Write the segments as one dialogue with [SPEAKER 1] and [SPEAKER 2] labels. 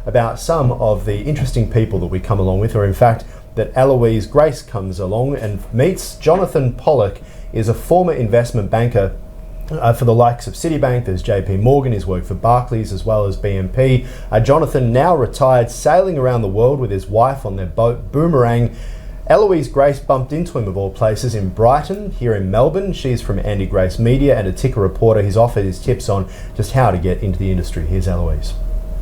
[SPEAKER 1] about some of the interesting people that we come along with, or in fact, that Eloise Grace comes along and meets. Jonathan Pollock is a former investment banker for the likes of Citibank. There's JP Morgan, he's worked for Barclays as well as BNP. Jonathan, now retired, sailing around the world with his wife on their boat Boomerang. Eloise Grace bumped into him, of all places, in Brighton, here in Melbourne. She's from Andy Grace Media and a ticker reporter. He's offered his tips on just how to get into the industry. Here's Eloise.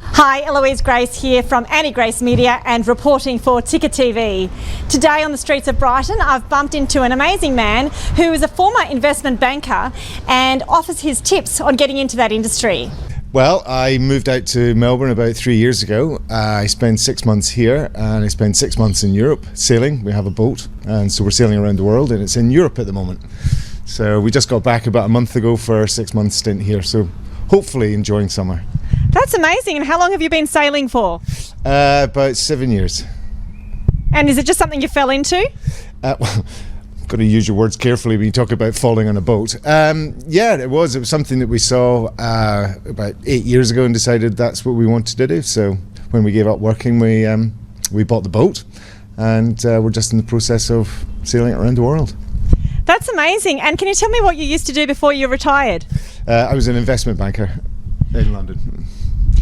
[SPEAKER 2] Hi, Eloise Grace here from Andy Grace Media and reporting for Ticker TV. Today on the streets of Brighton, I've bumped into an amazing man who is a former investment banker and offers his tips on getting into that industry.
[SPEAKER 3] Well, I moved out to Melbourne about 3 years ago. I spent 6 months here and I spent 6 months in Europe sailing. We have a boat, and so we're sailing around the world, and it's in Europe at the moment. So we just got back about a month ago for a 6 month stint here, so hopefully enjoying summer.
[SPEAKER 2] That's amazing. And how long have you been sailing for?
[SPEAKER 3] About 7 years.
[SPEAKER 2] And is it just something you fell into?
[SPEAKER 3] Well, got to use your words carefully when you talk about falling on a boat. Yeah, it was something that we saw about 8 years ago and decided that's what we wanted to do. So when we gave up working, we bought the boat, and we're just in the process of sailing it around the world.
[SPEAKER 2] That's amazing. And can you tell me what you used to do before you retired?
[SPEAKER 3] I was an investment banker in London.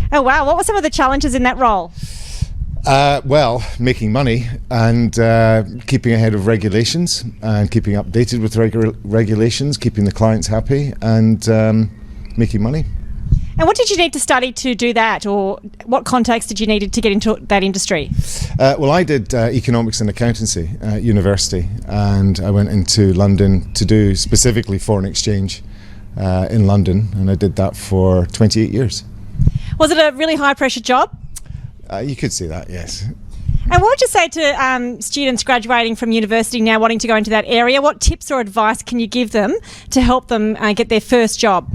[SPEAKER 2] Oh wow, what were some of the challenges in that role?
[SPEAKER 3] Well, making money and keeping ahead of regulations and keeping updated with regulations, keeping the clients happy, and making money.
[SPEAKER 2] And what did you need to study to do that, or what context did you need to get into that industry?
[SPEAKER 3] Well, I did economics and accountancy at university, and I went into London to do specifically foreign exchange in London, and I did that for 28 years. Was
[SPEAKER 2] it a really high pressure job?
[SPEAKER 3] You could say that, yes.
[SPEAKER 2] And what would you say to students graduating from university now wanting to go into that area? What tips or advice can you give them to help them get their first job?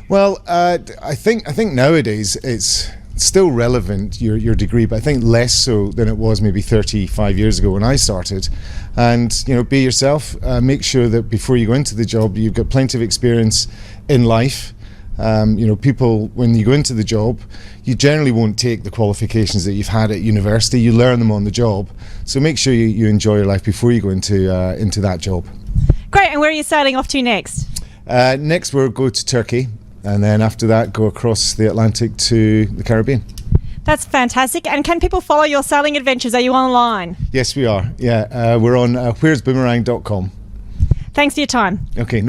[SPEAKER 3] Well, I think nowadays it's still relevant, your degree, but I think less so than it was maybe 35 years ago when I started. And, be yourself. Make sure that before you go into the job, you've got plenty of experience in life. People, when you go into the job, you generally won't take the qualifications that you've had at university. You learn them on the job. So make sure you enjoy your life before you go into that job.
[SPEAKER 2] Great. And where are you sailing off to next?
[SPEAKER 3] Next, we'll go to Turkey, and then after that, go across the Atlantic to the Caribbean.
[SPEAKER 2] That's fantastic. And can people follow your sailing adventures? Are you online?
[SPEAKER 3] Yes, we are. Yeah, we're on where'sboomerang.com.
[SPEAKER 2] Thanks for your time.
[SPEAKER 3] Okay, no problem.